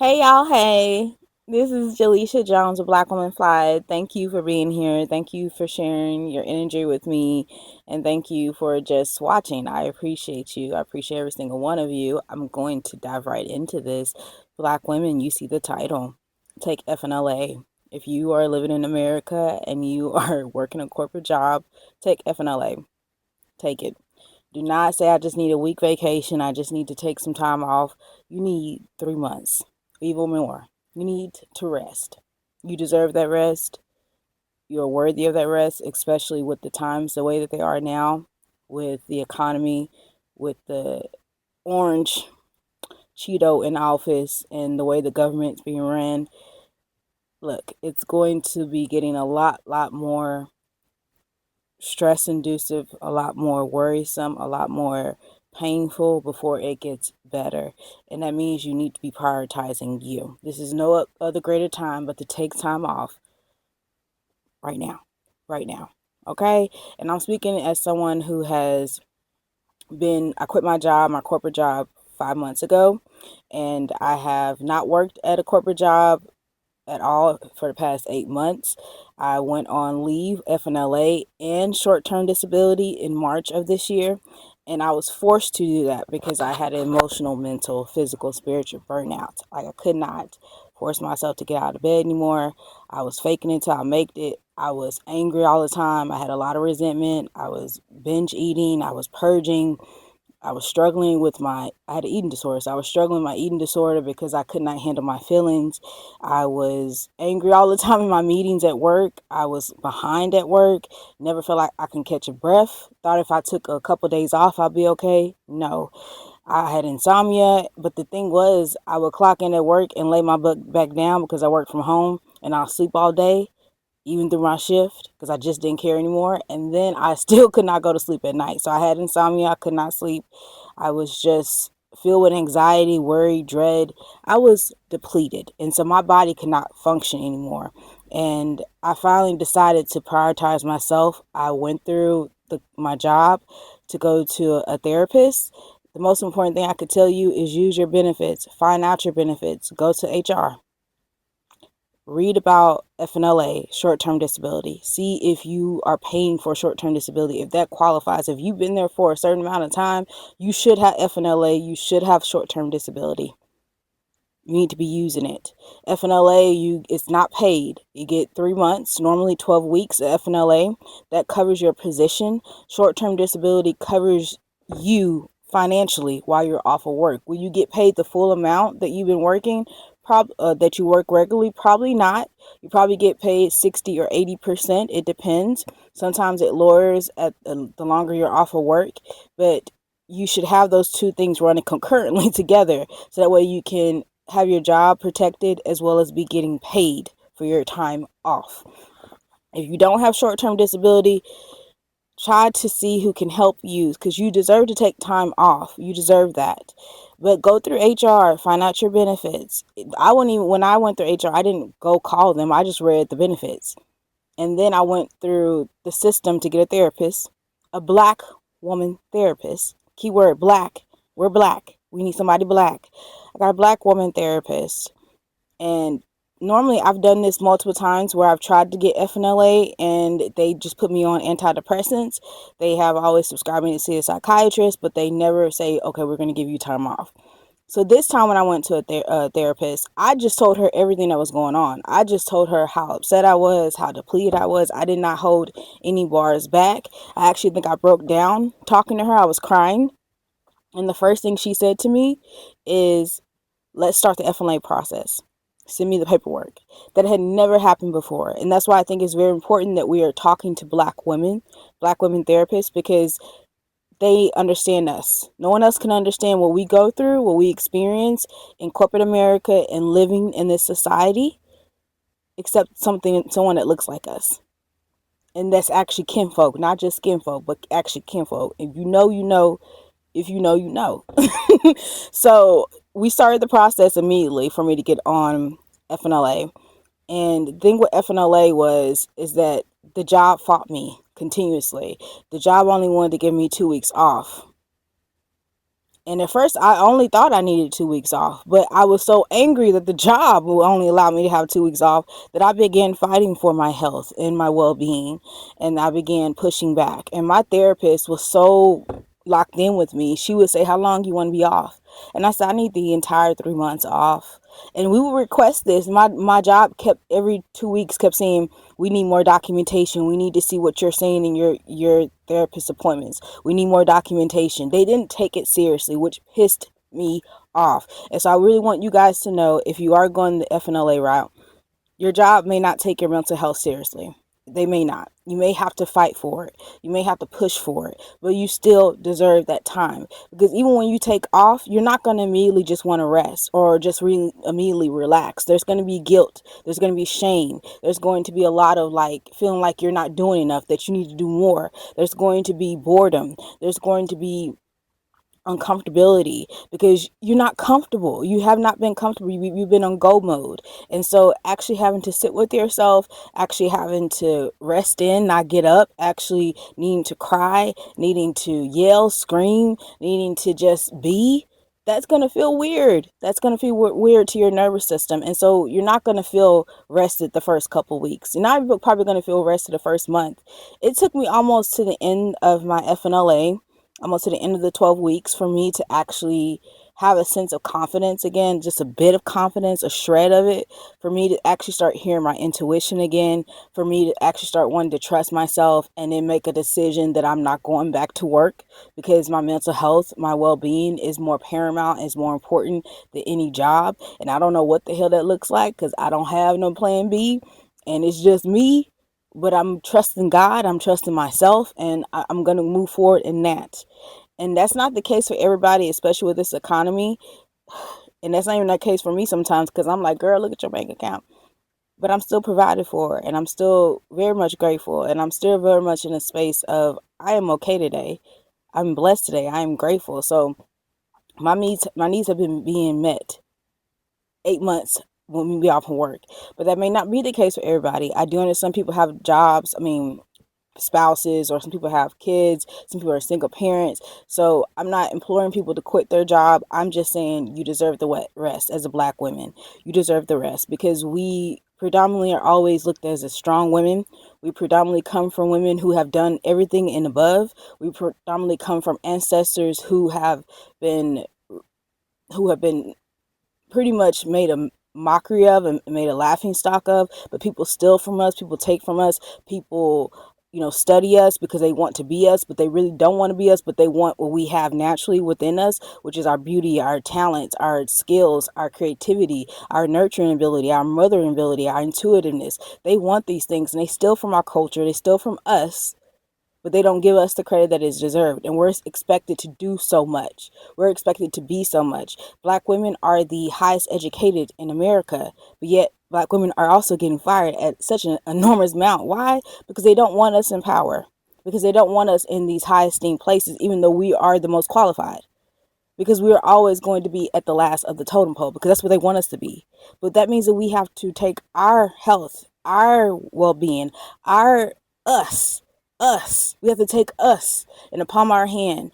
Hey y'all, hey. This is Jaleisha Jones of Black Woman Fly. Thank you for being here. Thank you for sharing your energy with me. And thank you for just watching. I appreciate you. I appreciate every single one of you. I'm going to dive right into this. Black women, you see the title. Take FMLA. If you are living in America and you are working a corporate job, take FMLA. Take it. Do not say, I just need a week vacation. I just need to take some time off. You need 3 months, even more. You need to rest. You deserve that rest. You're worthy of that rest, especially with the times the way that they are now, with the economy, with the orange Cheeto in office, and the way the government's being ran. Look, it's going to be getting a lot more stress inducive, a lot more worrisome, a lot more painful before it gets better. And that means you need to be prioritizing you. This is no other greater time but to take time off right now. Right now. Okay? And I'm speaking as someone who has I quit my job, my corporate job 5 months ago, and I have not worked at a corporate job at all for the past 8 months. I went on leave, FMLA, and short-term disability in March of this year. And I was forced to do that because I had emotional, mental, physical, spiritual burnout. Like, I could not force myself to get out of bed anymore. I was faking it till I made it. I was angry all the time. I had a lot of resentment. I was binge eating. I was purging. I was struggling with I had an eating disorder. So I was struggling with my eating disorder because I could not handle my feelings. I was angry all the time in my meetings at work. I was behind at work. Never felt like I can catch a breath. Thought if I took a couple of days off, I'd be okay. No, I had insomnia. But the thing was, I would clock in at work and lay my butt back down because I work from home, and I'll sleep all day even through my shift because I just didn't care anymore. And then I still could not go to sleep at night. So I had insomnia. I could not sleep. I was just filled with anxiety, worry, dread. I was depleted. And so my body could not function anymore. And I finally decided to prioritize myself. I went through my job to go to a therapist. The most important thing I could tell you is use your benefits. Find out your benefits. Go to HR. Read about FMLA, short-term disability. See if you are paying for short-term disability, if that qualifies. If you've been there for a certain amount of time, you should have FMLA, you should have short-term disability. You need to be using it. FMLA, it's not paid. You get 3 months, normally 12 weeks of FMLA. That covers your position. Short-term disability covers you financially while you're off of work. Will you get paid the full amount that you've been working, that you work regularly? Probably not. You probably get paid 60 or 80%. It depends. Sometimes it lowers at the longer you're off of work, but you should have those two things running concurrently together, so that way you can have your job protected as well as be getting paid for your time off. If you don't have short-term disability, try to see who can help you, because you deserve to take time off. You deserve that. But go through HR, find out your benefits. When I went through HR, I didn't go call them. I just read the benefits. And then I went through the system to get a therapist, a black woman therapist. Keyword black. We're black. We need somebody black. I got a black woman therapist. And normally I've done this multiple times where I've tried to get FMLA and they just put me on antidepressants. They have always subscribed me to see a psychiatrist, but they never say, okay, we're going to give you time off. So this time when I went to a therapist, I just told her everything that was going on. I just told her how upset I was, how depleted I was. I did not hold any bars back. I actually think I broke down talking to her. I was crying. And the first thing she said to me is, let's start the FMLA process. Send me the paperwork. That had never happened before. And that's why I think it's very important that we are talking to black women therapists, because they understand us. No one else can understand what we go through, what we experience in corporate America and living in this society, except someone that looks like us. And that's actually kinfolk, not just skinfolk, but actually kinfolk. If you know, you know. If you know, you know. So we started the process immediately for me to get on FMLA. And the thing with FMLA is that the job fought me continuously. The job only wanted to give me 2 weeks off. And at first, I only thought I needed 2 weeks off, but I was so angry that the job will only allow me to have 2 weeks off that I began fighting for my health and my well being. And I began pushing back. And my therapist was so locked in with me. She would say, "How long do you want to be off?" And I said, "I need the entire 3 months off." And we would request this. My job kept every 2 weeks kept saying, "We need more documentation. We need to see what you're saying in your therapist appointments. We need more documentation." They didn't take it seriously, which pissed me off. And so I really want you guys to know, if you are going the FMLA route, your job may not take your mental health seriously. They may not. You may have to fight for it. You may have to push for it, but you still deserve that time. Because even when you take off, you're not going to immediately just want to rest or just immediately relax. There's going to be guilt. There's going to be shame. There's going to be a lot of like feeling like you're not doing enough, that you need to do more. There's going to be boredom. There's going to be uncomfortability because you're not comfortable. You have not been comfortable. You've been on go mode. And so actually having to sit with yourself, actually having to rest in, not get up, actually needing to cry, needing to yell, scream, needing to just be, that's going to feel weird. That's going to feel weird to your nervous system. And so you're not going to feel rested the first couple weeks. You're not probably going to feel rested the first month. It took me almost to the end of my FMLA, almost to the end of the 12 weeks, for me to actually have a sense of confidence again, just a bit of confidence, a shred of it, for me to actually start hearing my intuition again, for me to actually start wanting to trust myself and then make a decision that I'm not going back to work, because my mental health, my well-being is more paramount, is more important than any job. And I don't know what the hell that looks like, because I don't have no plan B, and it's just me. But I'm trusting God, I'm trusting myself, and I'm going to move forward in that. And that's not the case for everybody, especially with this economy. And that's not even the case for me sometimes, because I'm like, girl, look at your bank account. But I'm still provided for, and I'm still very much grateful, and I'm still very much in a space of, I am okay today. I'm blessed today. I am grateful. So my needs have been being met 8 months when we be off from work. But that may not be the case for everybody. I do understand people have jobs. I mean, spouses, or some people have kids, some people are single parents. So I'm not imploring people to quit their job. I'm just saying you deserve the rest. As a Black woman, you deserve the rest, because we predominantly are always looked at as a strong women. We predominantly come from women who have done everything and above. We predominantly come from ancestors been who have been pretty much made a mockery of and made a laughing stock of. But people steal from us, people take from us, people, study us because they want to be us, but they really don't want to be us, but they want what we have naturally within us, which is our beauty, our talents, our skills, our creativity, our nurturing ability, our mothering ability, our intuitiveness. They want these things, and they steal from our culture, they steal from us, but they don't give us the credit that is deserved. And we're expected to do so much. We're expected to be so much. Black women are the highest educated in America, but yet Black women are also getting fired at such an enormous amount. Why? Because they don't want us in power. Because they don't want us in these high esteemed places, even though we are the most qualified, because we are always going to be at the last of the totem pole, because that's what they want us to be. But that means that we have to take our health, our well-being, our us, we have to take us in the palm of our hand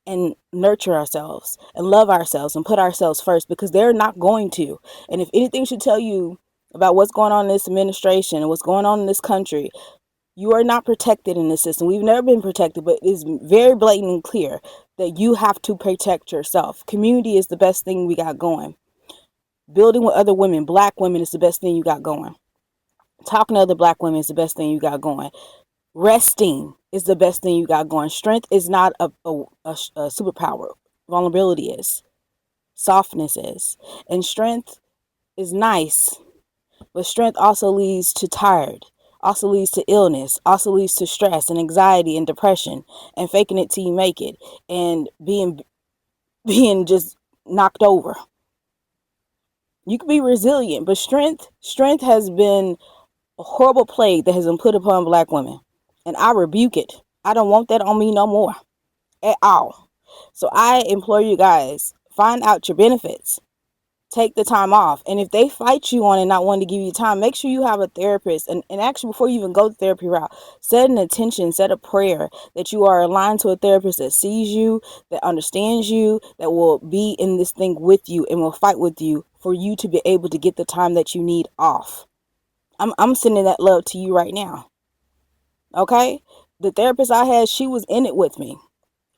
and nurture ourselves and love ourselves and put ourselves first, because they're not going to. And if anything should tell you about what's going on in this administration and what's going on in this country, you are not protected in this system. We've never been protected, but it's very blatant and clear that you have to protect yourself. Community is the best thing we got going. Building with other women, Black women, is the best thing you got going. Talking to other Black women is the best thing you got going. Resting is the best thing you got going. Strength is not a superpower. Vulnerability is. Softness is. And strength is nice, but strength also leads to tired, also leads to illness, also leads to stress and anxiety and depression, and faking it till you make it, and being just knocked over. You can be resilient, but strength has been a horrible plague that has been put upon Black women, and I rebuke it. I don't want that on me no more at all. So I implore you guys, find out your benefits. take the time off. And if they fight you on it, not wanting to give you time, make sure you have a therapist. And actually, before you even go the therapy route, set an intention, set a prayer that you are aligned to a therapist that sees you, that understands you, that will be in this thing with you and will fight with you for you to be able to get the time that you need off. I'm sending that love to you right now. Okay? The therapist I had, she was in it with me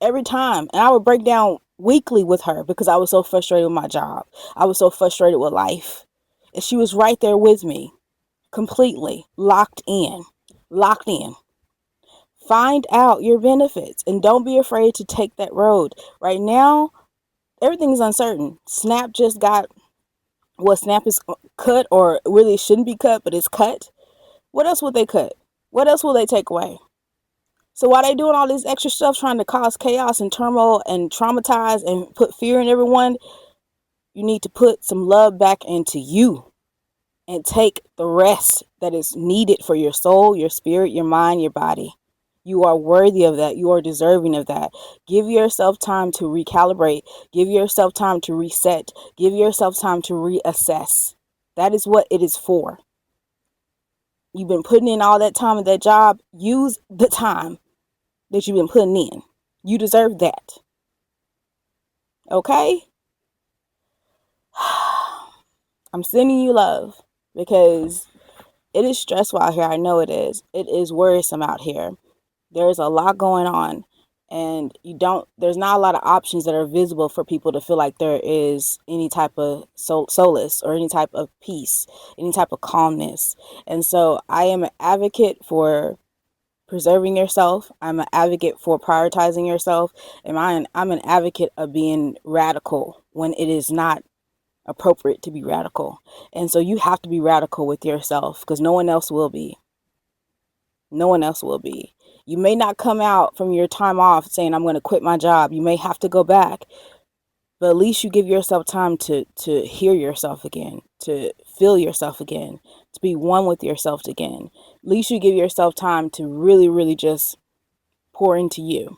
every time. And I would break down weekly with her because I was so frustrated with my job. I was so frustrated with life. And she was right there with me, completely locked in. Locked in. Find out your benefits and don't be afraid to take that road. Right now, everything's uncertain. Snap just got, well, Snap is cut, or really shouldn't be cut, but it's cut. What else would they cut? What else will they take away? So while they doing all this extra stuff trying to cause chaos and turmoil and traumatize and put fear in everyone, you need to put some love back into you and take the rest that is needed for your soul, your spirit, your mind, your body. You are worthy of that. You are deserving of that. Give yourself time to recalibrate. Give yourself time to reset. Give yourself time to reassess. That is what it is for. You've been putting in all that time at that job. Use the time that you've been putting in. You deserve that. Okay? I'm sending you love because it is stressful out here. I know it is. It is worrisome out here. There's a lot going on, and there's not a lot of options that are visible for people to feel like there is any type of solace or any type of peace, any type of calmness. And so I am an advocate for preserving yourself. I'm an advocate for prioritizing yourself. And I'm an advocate of being radical when it is not appropriate to be radical. And so you have to be radical with yourself because no one else will be. No one else will be. You may not come out from your time off saying, I'm going to quit my job. You may have to go back. But at least you give yourself time to hear yourself again, to feel yourself again, to be one with yourself again. At least you give yourself time to really, really just pour into you.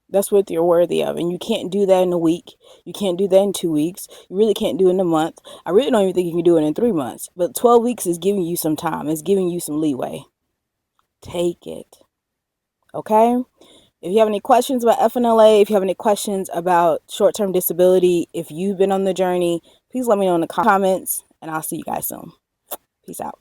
That's what you're worthy of. And you can't do that in a week. You can't do that in 2 weeks. You really can't do it in a month. I really don't even think you can do it in 3 months. But 12 weeks is giving you some time. It's giving you some leeway. Take it. Okay? If you have any questions about FMLA, if you have any questions about short-term disability, if you've been on the journey, please let me know in the comments, and I'll see you guys soon. Peace out.